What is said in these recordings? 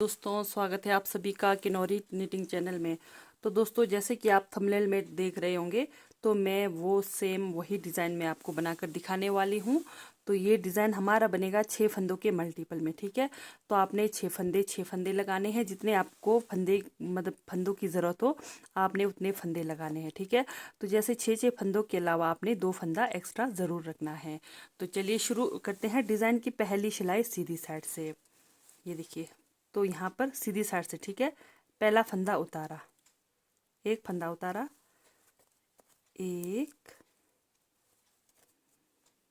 दोस्तों, स्वागत है आप सभी का किनौरी निटिंग चैनल में। तो दोस्तों, जैसे कि आप थंबनेल में देख रहे होंगे, तो मैं वो सेम वही डिज़ाइन में आपको बनाकर दिखाने वाली हूँ। तो ये डिज़ाइन हमारा बनेगा 6 फंदों के मल्टीपल में, ठीक है। तो आपने 6 फंदे लगाने हैं। जितने आपको फंदे मतलब फंदों की ज़रूरत हो, आपने उतने फंदे लगाने हैं, ठीक है। तो जैसे 6 फंदों के अलावा आपने 2 फंदा एक्स्ट्रा ज़रूर रखना है। तो चलिए शुरू करते हैं। डिज़ाइन की पहली सिलाई सीधी साइड से, ये देखिए। तो यहाँ पर सीधी साइड से, ठीक है। पहला फंदा उतारा, एक फंदा उतारा, एक,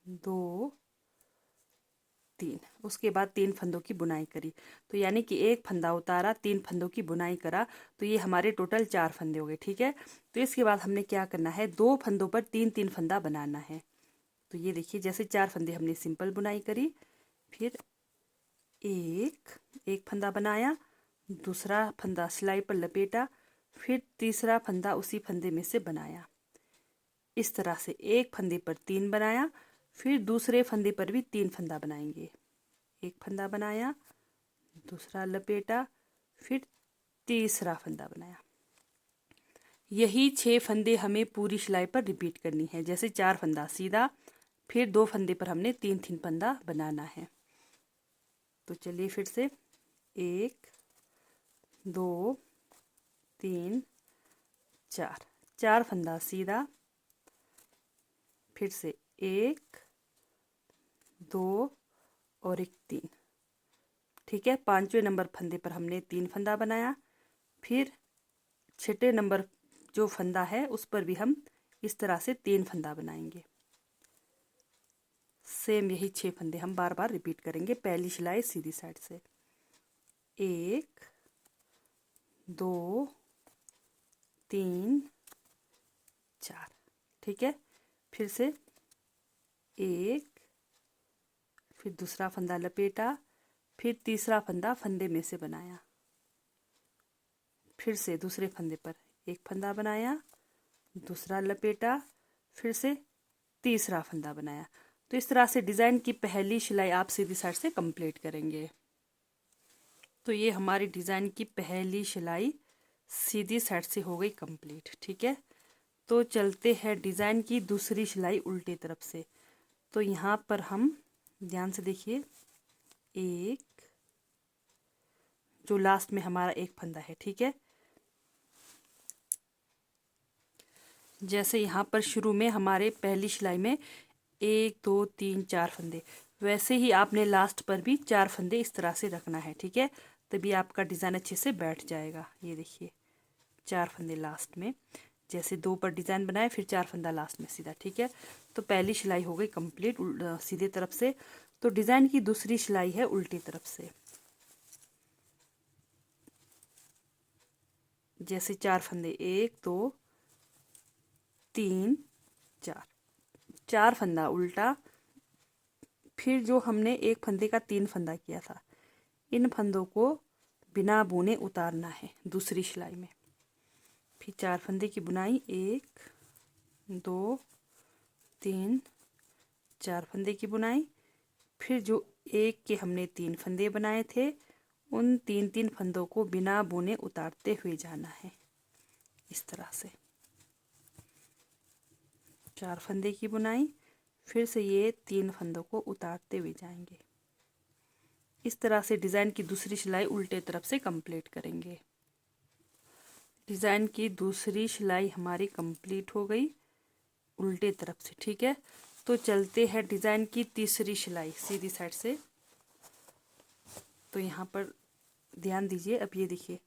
दो, तीन। उसके बाद 3 फंदों की बुनाई करी। तो यानी कि एक फंदा उतारा, 3 फंदों की बुनाई करा, तो ये हमारे टोटल 4 फंदे हो गए, ठीक है। तो इसके बाद हमने क्या करना है, 2 फंदों पर 3-3 फंदा बनाना है। तो ये देखिए, जैसे 4 फंदे हमने सिंपल बुनाई करी, फिर एक फंदा बनाया, दूसरा फंदा सिलाई पर लपेटा, फिर तीसरा फंदा उसी फंदे में से बनाया। इस तरह से एक फंदे पर 3 बनाया, फिर दूसरे फंदे पर भी 3 फंदा बनाएंगे। एक फंदा बनाया, दूसरा लपेटा, फिर तीसरा फंदा बनाया। यही 6 फंदे हमें पूरी सिलाई पर रिपीट करनी है। जैसे 4 फंदा सीधा, फिर 2 फंदे पर हमने 3-3 फंदा बनाना है। तो चलिए फिर से, 1, 2, 3, 4। 4 फंदा सीधा, फिर से 1, 2 और एक 3, ठीक है। 5वें नंबर फंदे पर हमने 3 फंदा बनाया, फिर 6ठे नंबर जो फंदा है उस पर भी हम इस तरह से 3 फंदा बनाएंगे। सेम यही 6 फंदे हम बार बार रिपीट करेंगे। पहली सिलाई सीधी साइड से, 1, 2, 3, 4, ठीक है। फिर से 1, फिर दूसरा फंदा लपेटा, फिर तीसरा फंदा फंदे में से बनाया, फिर से दूसरे फंदे पर एक फंदा बनाया, दूसरा लपेटा, फिर से तीसरा फंदा बनाया। तो इस तरह से डिज़ाइन की पहली सिलाई आप सीधी साइड से कंप्लीट करेंगे। तो ये हमारी डिज़ाइन की पहली सिलाई सीधी साइड से हो गई कंप्लीट, ठीक है। तो चलते हैं डिज़ाइन की दूसरी सिलाई उल्टी तरफ से। तो यहाँ पर हम ध्यान से देखिए, एक, जो लास्ट में हमारा एक फंदा है, ठीक है। जैसे यहाँ पर शुरू में हमारे पहली सिलाई में 1, 2, 3, 4 फंदे, वैसे ही आपने लास्ट पर भी 4 फंदे इस तरह से रखना है, ठीक है। तभी आपका डिज़ाइन अच्छे से बैठ जाएगा। ये देखिए, 4 फंदे लास्ट में, जैसे 2 पर डिज़ाइन बनाए, फिर 4 फंदा लास्ट में सीधा, ठीक है। तो पहली सिलाई हो गई कंप्लीट सीधे तरफ से। तो डिज़ाइन की दूसरी सिलाई है उल्टी तरफ से। जैसे 4 फंदे, 1, 2, 3, 4, 4 फंदा उल्टा, फिर जो हमने एक फंदे का 3 फंदा किया था, इन फंदों को बिना बुने उतारना है दूसरी सिलाई में। फिर 4 फंदे की बुनाई, 1, 2, 3, 4 फंदे की बुनाई, फिर जो एक के हमने 3 फंदे बनाए थे, उन 3-3 फंदों को बिना बुने उतारते हुए जाना है। इस तरह से 4 फंदे की बुनाई, फिर से ये 3 फंदों को उतारते हुए जाएंगे। इस तरह से डिज़ाइन की दूसरी सिलाई उल्टे तरफ से कंप्लीट करेंगे। डिज़ाइन की दूसरी सिलाई हमारी कंप्लीट हो गई उल्टे तरफ से, ठीक है। तो चलते हैं डिज़ाइन की तीसरी सिलाई सीधी साइड से। तो यहाँ पर ध्यान दीजिए, अब ये देखिए,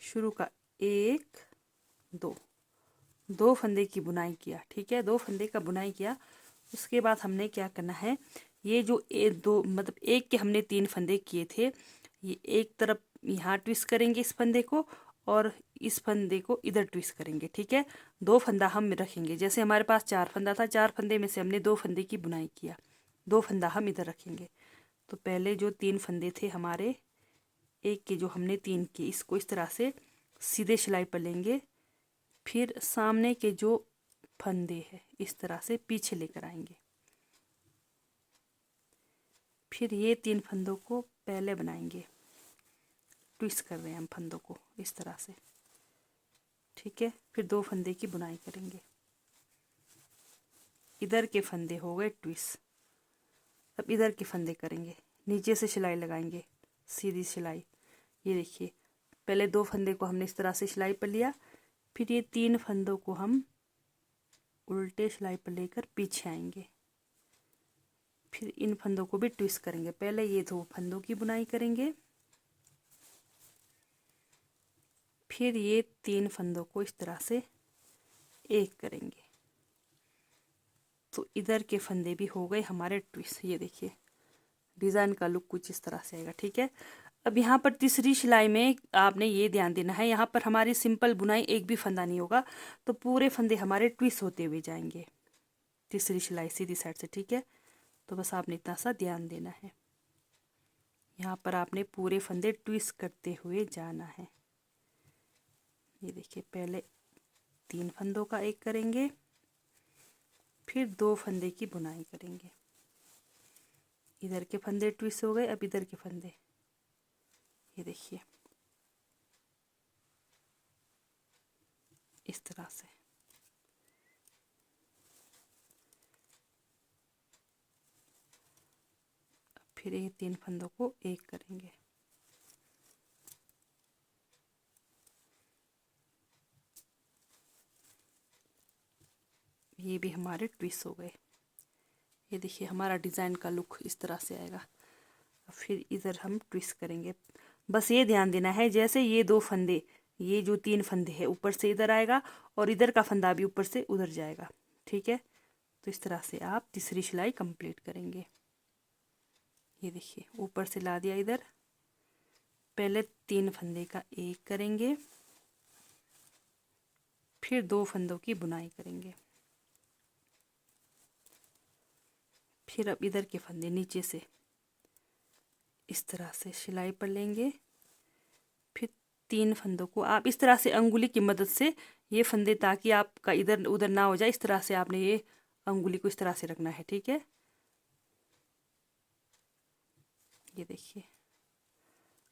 शुरू का 1, 2, 2 फंदे की बुनाई किया, ठीक है। 2 फंदे का बुनाई किया। उसके बाद हमने क्या करना है, ये जो दो मतलब एक के हमने 3 फंदे किए थे, ये एक तरफ यहाँ ट्विस्ट करेंगे इस फंदे को, और इस फंदे को इधर ट्विस्ट करेंगे, ठीक है। 2 फंदा हम रखेंगे। जैसे हमारे पास 4 फंदा था, 4 फंदे में से हमने 2 फंदे की बुनाई किया, 2 फंदा हम इधर रखेंगे। तो पहले जो 3 फंदे थे हमारे, एक के जो हमने 3 किए, इसको इस तरह से सीधे सिलाई पर लेंगे, फिर सामने के जो फंदे हैं इस तरह से पीछे लेकर आएंगे। फिर ये 3 फंदों को पहले बनाएंगे, ट्विस्ट कर रहे हैं हम फंदों को इस तरह से, ठीक है। फिर 2 फंदे की बुनाई करेंगे। इधर के फंदे हो गए ट्विस्ट। अब इधर के फंदे करेंगे, नीचे से सिलाई लगाएंगे, सीधी सिलाई। ये देखिए, पहले 2 फंदे को हमने इस तरह से सिलाई पर लिया, फिर ये 3 फंदों को हम उल्टे सिलाई पर लेकर पीछे आएंगे। फिर इन फंदों को भी ट्विस्ट करेंगे। पहले ये 2 फंदों की बुनाई करेंगे, फिर ये 3 फंदों को इस तरह से एक करेंगे। तो इधर के फंदे भी हो गए हमारे ट्विस्ट। ये देखिए, डिज़ाइन का लुक कुछ इस तरह से आएगा, ठीक है। अब यहाँ पर तीसरी सिलाई में आपने ये ध्यान देना है, यहाँ पर हमारी सिंपल बुनाई एक भी फंदा नहीं होगा, तो पूरे फंदे हमारे ट्विस्ट होते हुए जाएंगे तीसरी सिलाई सीधी साइड से, ठीक है। तो बस आपने इतना सा ध्यान देना है, यहाँ पर आपने पूरे फंदे ट्विस्ट करते हुए जाना है। ये देखिए, पहले 3 फंदों का एक करेंगे, फिर 2 फंदे की बुनाई करेंगे। इधर के फंदे ट्विस्ट हो गए, अब इधर के फंदे, ये देखिए इस तरह से। फिर ये 3 फंदों को एक करेंगे। ये भी हमारे ट्विस्ट हो गए। ये देखिए, हमारा डिज़ाइन का लुक इस तरह से आएगा। फिर इधर हम ट्विस्ट करेंगे। बस ये ध्यान देना है, जैसे ये 2 फंदे, ये जो 3 फंदे हैं ऊपर से इधर आएगा और इधर का फंदा भी ऊपर से उधर जाएगा, ठीक है। तो इस तरह से आप तीसरी सिलाई कंप्लीट करेंगे। ये देखिए, ऊपर से ला दिया इधर, पहले 3 फंदे का एक करेंगे, फिर 2 फंदों की बुनाई करेंगे। फिर अब इधर के फंदे नीचे से इस तरह से सिलाई पर लेंगे, फिर 3 फंदों को आप इस तरह से अंगुली की मदद से ये फंदे, ताकि आपका इधर उधर ना हो जाए, इस तरह से आपने ये अंगुली को इस तरह से रखना है, ठीक है। ये देखिए,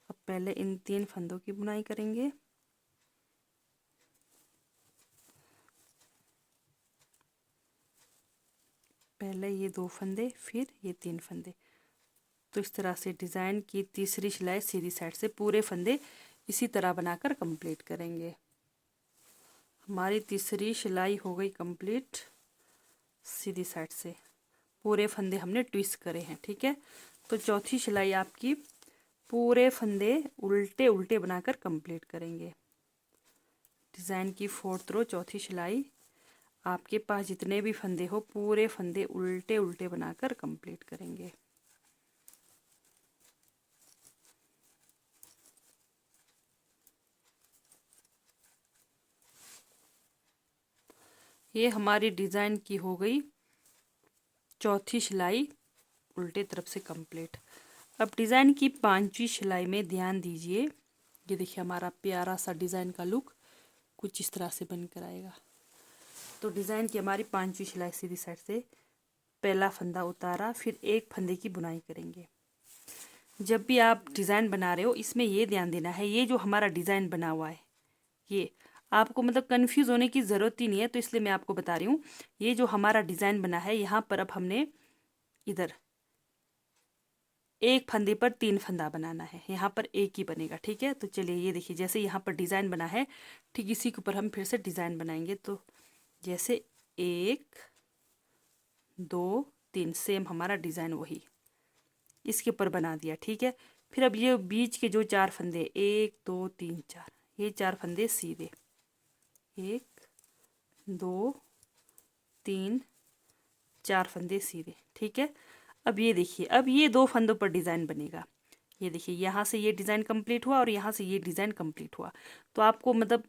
अब पहले इन 3 फंदों की बुनाई करेंगे, पहले ये 2 फंदे, फिर ये 3 फंदे। तो इस तरह से डिज़ाइन की तीसरी सिलाई सीधी साइड से पूरे फंदे इसी तरह बनाकर कंप्लीट करेंगे। हमारी तीसरी सिलाई हो गई कंप्लीट सीधी साइड से, पूरे फंदे हमने ट्विस्ट करे हैं, ठीक है। तो चौथी सिलाई आपकी पूरे फंदे उल्टे उल्टे बनाकर कंप्लीट करेंगे। डिज़ाइन की 4th रो चौथी सिलाई, आपके पास जितने भी फंदे हो पूरे फंदे उल्टे उल्टे बनाकर कंप्लीट करेंगे। ये हमारी डिज़ाइन की हो गई चौथी सिलाई उल्टे तरफ से कंप्लीट। अब डिज़ाइन की 5वीं सिलाई में ध्यान दीजिए, ये देखिए हमारा प्यारा सा डिज़ाइन का लुक कुछ इस तरह से बनकर आएगा। तो डिज़ाइन की हमारी 5वीं सिलाई सीधी साइड से पहला फंदा उतारा, फिर एक फंदे की बुनाई करेंगे। जब भी आप डिज़ाइन बना रहे हो, इसमें ये ध्यान देना है, ये जो हमारा डिज़ाइन बना हुआ है, ये आपको मतलब कंफ्यूज होने की ज़रूरत ही नहीं है, तो इसलिए मैं आपको बता रही हूँ। ये जो हमारा डिज़ाइन बना है, यहाँ पर अब हमने इधर एक फंदे पर 3 फंदा बनाना है, यहाँ पर एक ही बनेगा, ठीक है। तो चलिए, ये देखिए, जैसे यहाँ पर डिज़ाइन बना है, ठीक इसी के ऊपर हम फिर से डिज़ाइन बनाएंगे। तो जैसे 1 2 3 सेम हमारा डिज़ाइन वही इसके ऊपर बना दिया, ठीक है। फिर अब ये बीच के जो 4 फंदे 1 2 3 4, ये 4 फंदे सीधे 1 2 3 4 फंदे सीधे, ठीक है। अब ये देखिए, अब ये 2 फंदों पर डिज़ाइन बनेगा। ये देखिए, यहाँ से ये डिज़ाइन कंप्लीट हुआ और यहाँ से ये डिज़ाइन कंप्लीट हुआ। तो आपको मतलब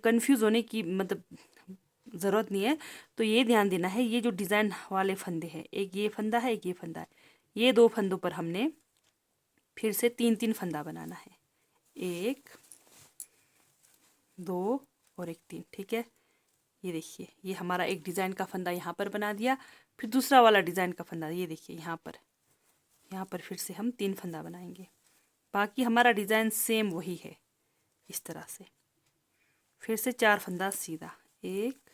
कंफ्यूज होने की मतलब ज़रूरत नहीं है। तो ये ध्यान देना है, ये जो डिज़ाइन वाले फंदे हैं, एक ये फंदा है, एक ये फंदा है, ये 2 फंदों पर हमने फिर से 3 फंदा बनाना है, 1 2 और 1 3, ठीक है। ये देखिए, ये हमारा एक डिज़ाइन का फंदा यहाँ पर बना दिया, फिर दूसरा वाला डिज़ाइन का फंदा, ये देखिए यहाँ पर फिर से हम 3 फंदा बनाएंगे, बाकी हमारा डिज़ाइन सेम वही है इस तरह से। फिर से 4 फंदा सीधा, 1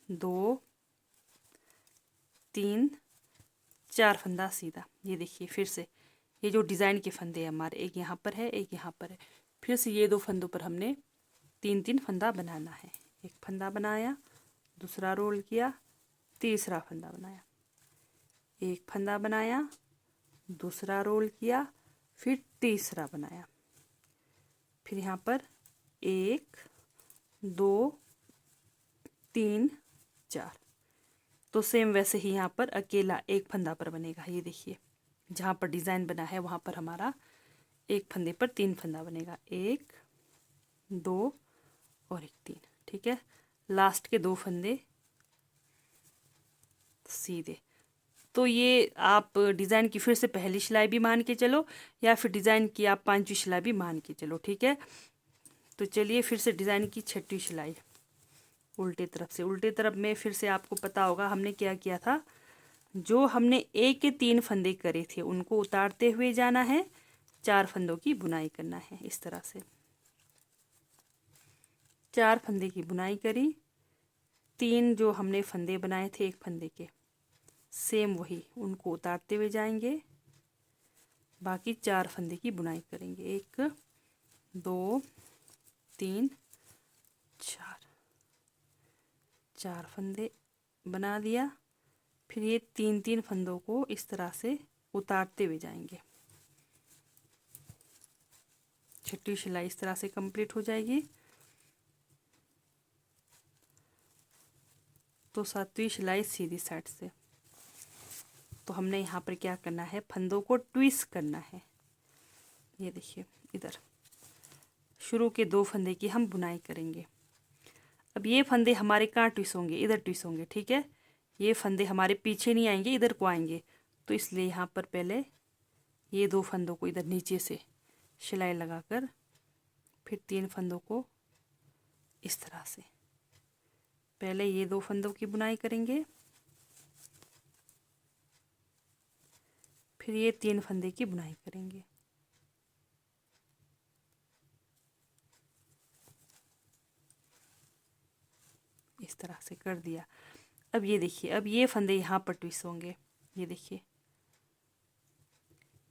2 3 4 फंदा सीधा। ये देखिए फिर से ये जो डिज़ाइन के फंदे हैं हमारे, एक यहाँ पर है एक यहाँ पर है। फिर से ये 2 फंदों पर हमने 3-3 फंदा बनाना है। एक फंदा बनाया, दूसरा रोल किया, तीसरा फंदा बनाया, एक फंदा बनाया, दूसरा रोल किया, फिर तीसरा बनाया। फिर यहाँ पर 1 2 3 4। तो सेम वैसे ही यहाँ पर अकेला एक फंदा पर बनेगा। ये देखिए जहाँ पर डिज़ाइन बना है वहाँ पर हमारा एक फंदे पर 3 फंदा बनेगा, 1 2 और 1 3। ठीक है, लास्ट के 2 फंदे सीधे। तो ये आप डिज़ाइन की फिर से पहली सिलाई भी मान के चलो या फिर डिज़ाइन की आप 5वीं सिलाई भी मान के चलो। ठीक है, तो चलिए फिर से डिज़ाइन की 6वीं सिलाई उल्टे तरफ से। उल्टे तरफ में फिर से आपको पता होगा हमने क्या किया था, जो हमने एक के 3 फंदे करे थे उनको उतारते हुए जाना है, 4 फंदों की बुनाई करना है। इस तरह से 4 फंदे की बुनाई करी, 3 जो हमने फंदे बनाए थे एक फंदे के सेम वही उनको उतारते हुए जाएंगे, बाकी 4 फंदे की बुनाई करेंगे। 1 2 3 4, 4 फंदे बना दिया। फिर ये 3-3 फंदों को इस तरह से उतारते हुए जाएंगे। 6वीं सिलाई इस तरह से कंप्लीट हो जाएगी। तो 7वीं सिलाई सीधी साइड से। तो हमने यहाँ पर क्या करना है, फंदों को ट्विस्ट करना है। ये देखिए इधर शुरू के 2 फंदे की हम बुनाई करेंगे। अब ये फंदे हमारे कहाँ ट्विस्ट होंगे, इधर ट्विस्ट होंगे। ठीक है, ये फंदे हमारे पीछे नहीं आएंगे, इधर को आएंगे। तो इसलिए यहाँ पर पहले ये 2 फंदों को इधर नीचे से सिलाई लगाकर फिर 3 फंदों को इस तरह से पहले ये 2 फंदों की बुनाई करेंगे, फिर ये 3 फंदे की बुनाई करेंगे। इस तरह से कर दिया। अब ये देखिए, अब ये फंदे यहाँ पर ट्विस्ट होंगे। ये देखिए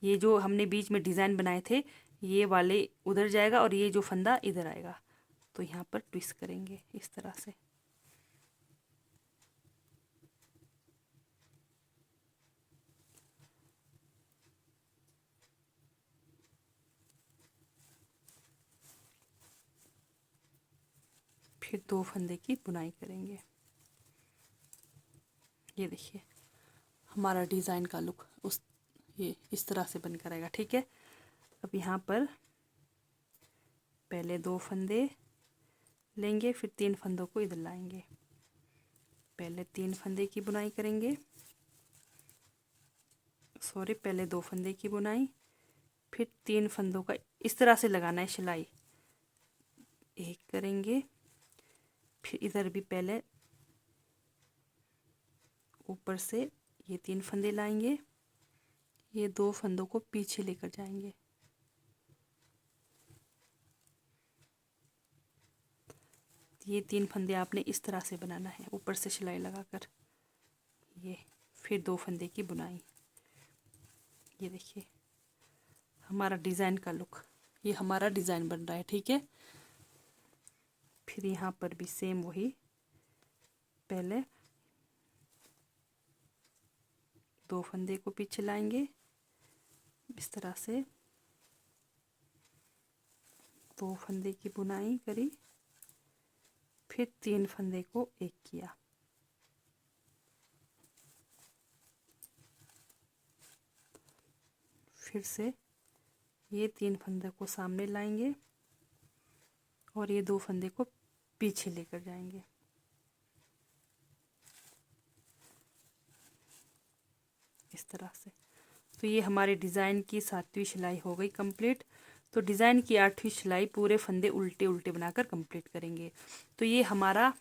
ये जो हमने बीच में डिज़ाइन बनाए थे ये वाले उधर जाएगा और ये जो फंदा इधर आएगा। तो यहाँ पर ट्विस्ट करेंगे इस तरह से। फिर 2 फंदे की बुनाई करेंगे। ये देखिए हमारा डिज़ाइन का लुक ये इस तरह से बनकर आएगा। ठीक है, अब यहाँ पर पहले 2 फंदे लेंगे, फिर 3 फंदों को इधर लाएंगे। पहले 3 फंदे की बुनाई करेंगे, सॉरी पहले 2 फंदे की बुनाई, फिर 3 फंदों का इस तरह से लगाना है सिलाई। एक करेंगे, फिर इधर भी पहले ऊपर से ये 3 फंदे लाएंगे, ये 2 फंदों को पीछे लेकर जाएंगे। ये 3 फंदे आपने इस तरह से बनाना है ऊपर से सिलाई लगाकर। ये फिर 2 फंदे की बुनाई। ये देखिए हमारा डिज़ाइन का लुक, ये हमारा डिज़ाइन बन रहा है। ठीक है, फिर यहाँ पर भी सेम वही, पहले 2 फंदे को पीछे लाएंगे इस तरह से, 2 फंदे की बुनाई करी, फिर 3 फंदे को एक किया। फिर से ये 3 फंदे को सामने लाएंगे और ये 2 फंदे को पीछे लेकर जाएंगे। इस तरह से। तो ये हमारे डिज़ाइन की 7वीं सिलाई हो गई कंप्लीट। तो डिज़ाइन की 8वीं सिलाई पूरे फंदे उल्टे उल्टे बनाकर कंप्लीट करेंगे। तो ये हमारा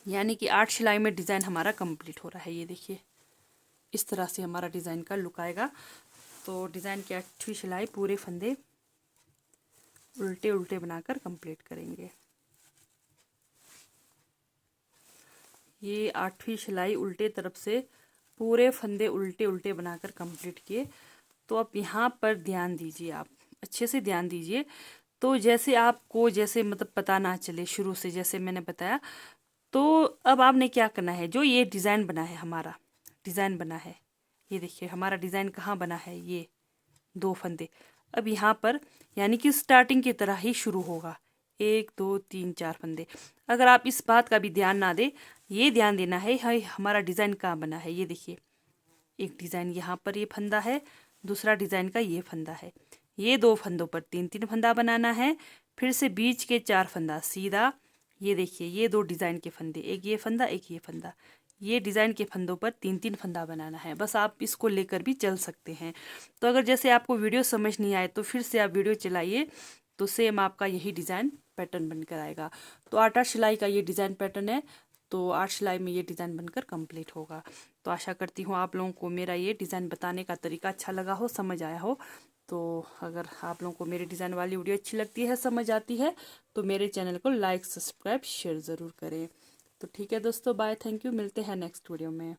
यानी कि 8 सिलाई में डिज़ाइन हमारा कंप्लीट हो रहा है। ये देखिए इस तरह से हमारा डिज़ाइन का लुक आएगा। तो डिज़ाइन की 8वीं सिलाई पूरे फंदे उल्टे उल्टे बनाकर कंप्लीट करेंगे। ये 8वीं सिलाई उल्टे तरफ से पूरे फंदे उल्टे उल्टे बनाकर कंप्लीट किए। तो अब यहाँ पर ध्यान दीजिए, आप अच्छे से ध्यान दीजिए। तो जैसे आपको जैसे मतलब पता ना चले शुरू से, जैसे मैंने बताया, तो अब आपने क्या करना है, जो ये डिज़ाइन बना है, हमारा डिज़ाइन बना है, ये देखिए हमारा डिज़ाइन कहाँ बना है, ये 2 फंदे। अब यहाँ पर यानी कि स्टार्टिंग की तरह ही शुरू होगा, 1 2 3 4 फंदे। अगर आप इस बात का भी ध्यान ना दें, ये ध्यान देना है हाय हमारा डिज़ाइन कहाँ बना है। ये देखिए एक डिज़ाइन यहाँ पर ये फंदा है, दूसरा डिज़ाइन का ये फंदा है। ये 2 फंदों पर 3 3 फंदा बनाना है, फिर से बीच के 4 फंदा सीधा। ये देखिए ये 2 डिज़ाइन के फंदे, एक ये फंदा एक ये फंदा। ये डिज़ाइन के फंदों पर 3 3 फंदा बनाना है। बस आप इसको लेकर भी चल सकते हैं। तो अगर जैसे आपको वीडियो समझ नहीं आए तो फिर से आप वीडियो चलाइए, तो सेम आपका यही डिज़ाइन पैटर्न बनकर आएगा। तो 8 सिलाई का ये डिज़ाइन पैटर्न है। तो 8 सिलाई में ये डिज़ाइन बनकर कंप्लीट होगा। तो आशा करती हूँ आप लोगों को मेरा ये डिज़ाइन बताने का तरीका अच्छा लगा हो, समझ आया हो। तो अगर आप लोगों को मेरी डिज़ाइन वाली वीडियो अच्छी लगती है, समझ आती है, तो मेरे चैनल को लाइक सब्सक्राइब शेयर ज़रूर करें। तो ठीक है दोस्तों, बाय, थैंक यू, मिलते हैं नेक्स्ट वीडियो में।